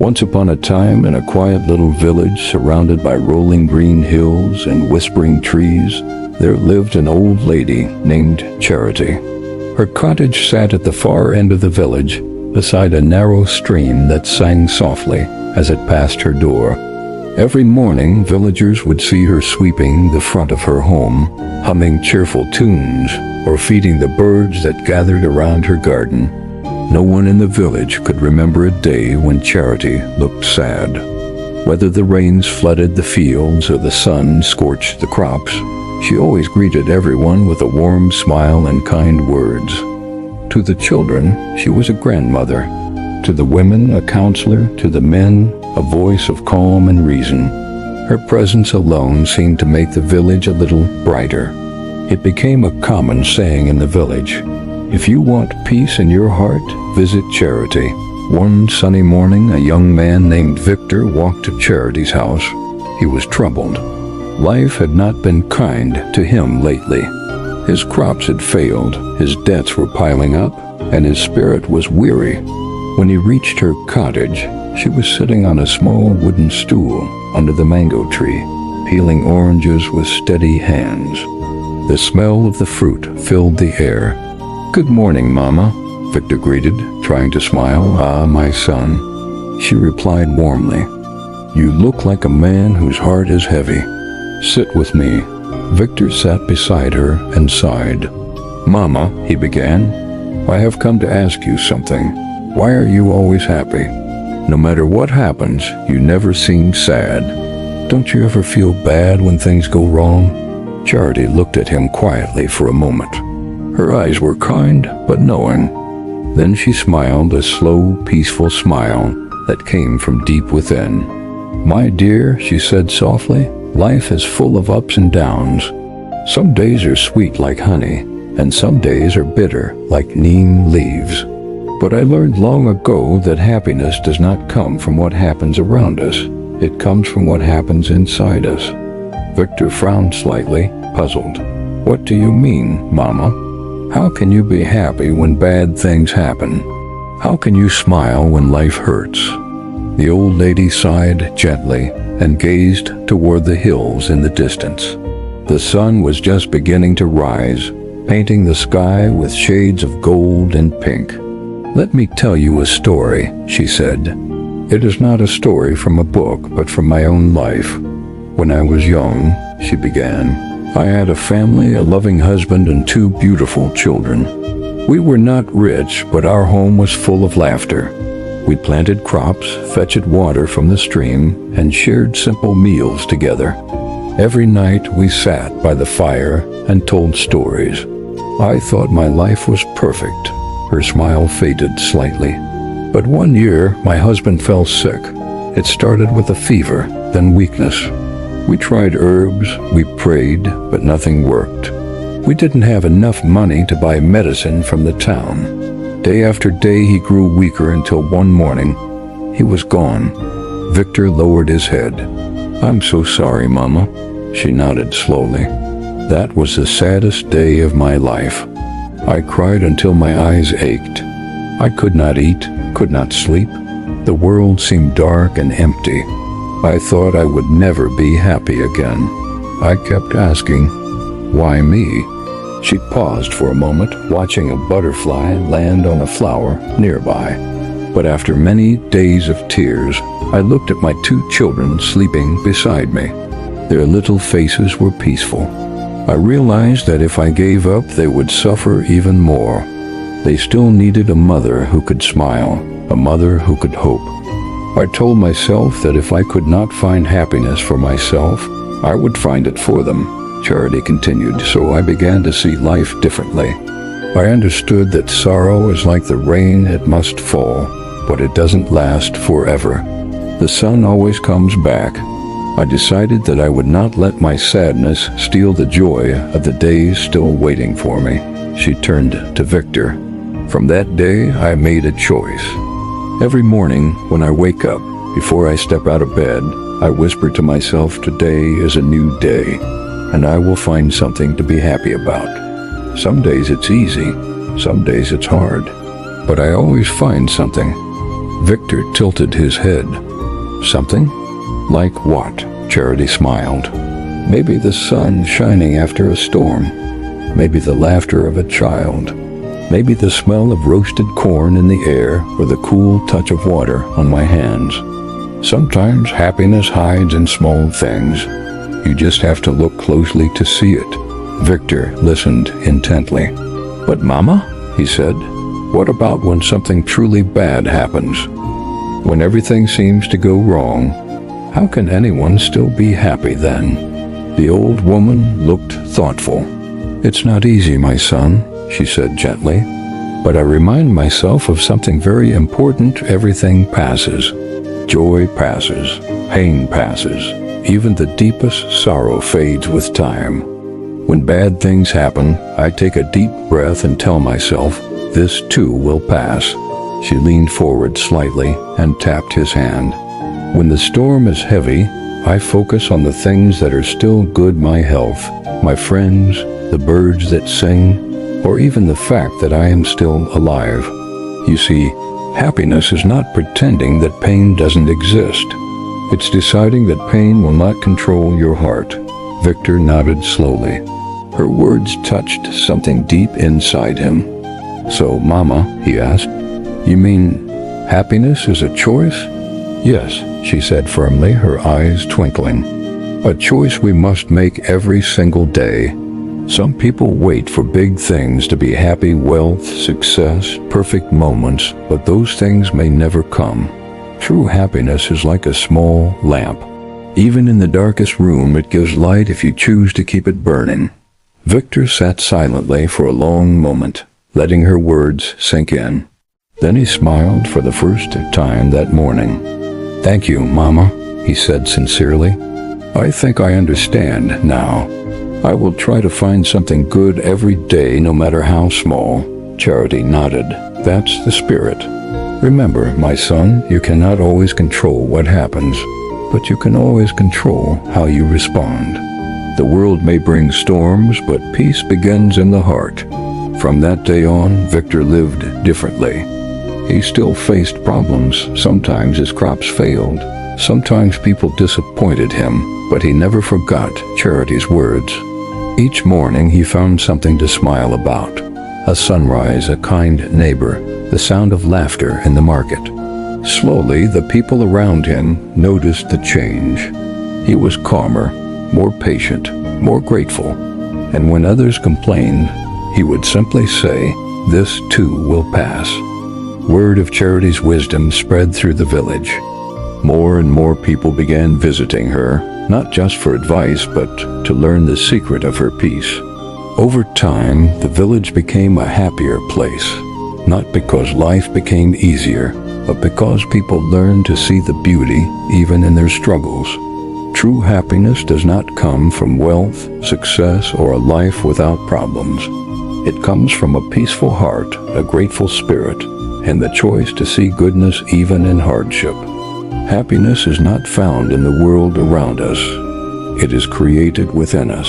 Once upon a time, in a quiet little village surrounded by rolling green hills and whispering trees, there lived an old lady named Charity. Her cottage sat at the far end of the village, beside a narrow stream that sang softly as it passed her door. Every morning, villagers would see her sweeping the front of her home, humming cheerful tunes, or feeding the birds that gathered around her garden. No one in the village could remember a day when Charity looked sad. Whether the rains flooded the fields or the sun scorched the crops, she always greeted everyone with a warm smile and kind words. To the children, she was a grandmother. To the women, a counselor. To the men, a voice of calm and reason. Her presence alone seemed to make the village a little brighter. It became a common saying in the village, "If you want peace in your heart, visit Charity." One sunny morning, a young man named Victor walked to Charity's house. He was troubled. Life had not been kind to him lately. His crops had failed, his debts were piling up, and his spirit was weary. When he reached her cottage, she was sitting on a small wooden stool under the mango tree, peeling oranges with steady hands. The smell of the fruit filled the air. "Good morning, Mama," Victor greeted, trying to smile. "Ah, my son," she replied warmly. "You look like a man whose heart is heavy. Sit with me." Victor sat beside her and sighed. "Mama," he began, "I have come to ask you something. Why are you always happy? No matter what happens, you never seem sad. Don't you ever feel bad when things go wrong?" Charity looked at him quietly for a moment. Her eyes were kind but knowing. Then she smiled, a slow, peaceful smile that came from deep within. "My dear," she said softly, "life is full of ups and downs. Some days are sweet like honey, and some days are bitter like neem leaves. But I learned long ago that happiness does not come from what happens around us. It comes from what happens inside us." Victor frowned slightly, puzzled. "What do you mean, Mama? How can you be happy when bad things happen? How can you smile when life hurts?" The old lady sighed gently and gazed toward the hills in the distance. The sun was just beginning to rise, painting the sky with shades of gold and pink. "Let me tell you a story," she said. "It is not a story from a book, but from my own life. When I was young," she began, "I had a family, a loving husband, and 2 beautiful children. We were not rich, but our home was full of laughter. We planted crops, fetched water from the stream, and shared simple meals together. Every night we sat by the fire and told stories. I thought my life was perfect." Her smile faded slightly. "But one year, my husband fell sick. It started with a fever, then weakness. We tried herbs, we prayed, but nothing worked. We didn't have enough money to buy medicine from the town. Day after day he grew weaker until one morning, he was gone." Victor lowered his head. "I'm so sorry, Mama." She nodded slowly. "That was the saddest day of my life. I cried until my eyes ached. I could not eat, could not sleep. The world seemed dark and empty. I thought I would never be happy again. I kept asking, why me?" She paused for a moment, watching a butterfly land on a flower nearby. "But after many days of tears, I looked at my 2 children sleeping beside me. Their little faces were peaceful. I realized that if I gave up, they would suffer even more. They still needed a mother who could smile, a mother who could hope. I told myself that if I could not find happiness for myself, I would find it for them." Charity continued, "So I began to see life differently. I understood that sorrow is like the rain, it must fall, but it doesn't last forever. The sun always comes back. I decided that I would not let my sadness steal the joy of the days still waiting for me." She turned to Victor. "From that day, I made a choice. Every morning when I wake up, before I step out of bed, I whisper to myself, today is a new day, and I will find something to be happy about. Some days it's easy, some days it's hard, but I always find something. Victor tilted his head. Something? Like what? Charity smiled. Maybe the sun shining after a storm. Maybe the laughter of a child. Maybe the smell of roasted corn in the air or the cool touch of water on my hands. Sometimes happiness hides in small things. You just have to look closely to see it. Victor listened intently. But Mama, he said, what about when something truly bad happens? When everything seems to go wrong, how can anyone still be happy then? The old woman looked thoughtful. It's not easy, my son, she said gently, but I remind myself of something very important. Everything passes. Joy passes. Pain passes. Even the deepest sorrow fades with time. When bad things happen, I take a deep breath and tell myself, this too will pass. She leaned forward slightly and tapped his hand. When the storm is heavy, I focus on the things that are still good, my health, my friends, the birds that sing, or even the fact that I am still alive. You see, happiness is not pretending that pain doesn't exist. It's deciding that pain will not control your heart. Victor nodded slowly. Her words touched something deep inside him. So, Mama, he asked, you mean happiness is a choice? Yes, she said firmly, her eyes twinkling. A choice we must make every single day. Some people wait for big things to be happy, wealth, success, perfect moments, but those things may never come. True happiness is like a small lamp. Even in the darkest room, it gives light if you choose to keep it burning. Victor sat silently for a long moment, letting her words sink in. Then he smiled for the first time that morning. Thank you, Mama, he said sincerely. I think I understand now. I will try to find something good every day, no matter how small. Charity nodded. That's the spirit. Remember, my son, you cannot always control what happens, but you can always control how you respond. The world may bring storms, but peace begins in the heart. From that day on, Victor lived differently. He still faced problems. Sometimes his crops failed. Sometimes people disappointed him, but he never forgot Charity's words. Each morning he found something to smile about. A sunrise, a kind neighbor, the sound of laughter in the market. Slowly, the people around him noticed the change. He was calmer, more patient, more grateful. And when others complained, he would simply say, this too will pass. Word of Charity's wisdom spread through the village. More and more people began visiting her, not just for advice, but to learn the secret of her peace. Over time, the village became a happier place, not because life became easier, but because people learned to see the beauty even in their struggles. True happiness does not come from wealth, success, or a life without problems. It comes from a peaceful heart, a grateful spirit, and the choice to see goodness even in hardship. Happiness is not found in the world around us. It is created within us.